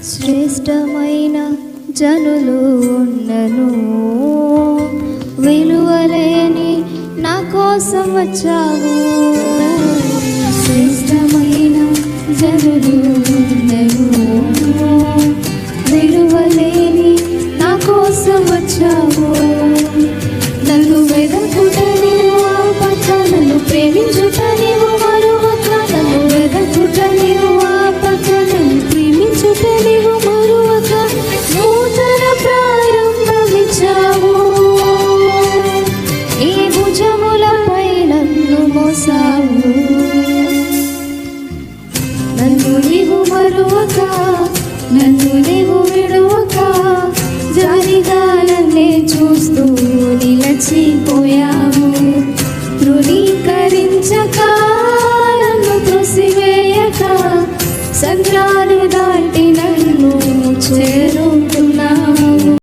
శ్రేష్టమైన జనులు ఉన్నను, విలువలేని నా కోసం వచ్చావు. శ్రేష్టమైన జనులు ఉన్నను, విలువలేని నా కోసం వచ్చావు. నన్ను వెదకుట నీవు ఆపక, నన్ను ప్రేమించుట నీవు మరువక. నన్ను వెదకుట నీవు ఆపక, నన్ను ప్రేమించుట నీవు మరువక. నూతన ప్రారంభమిచ్చావు, ఈ భుజములపై నన్ను మోసావు. నన్ను నీవు మరువక, నన్ను నీవు విడువక, జాలిగా నన్నే చూస్తూ నిలచిపోయా.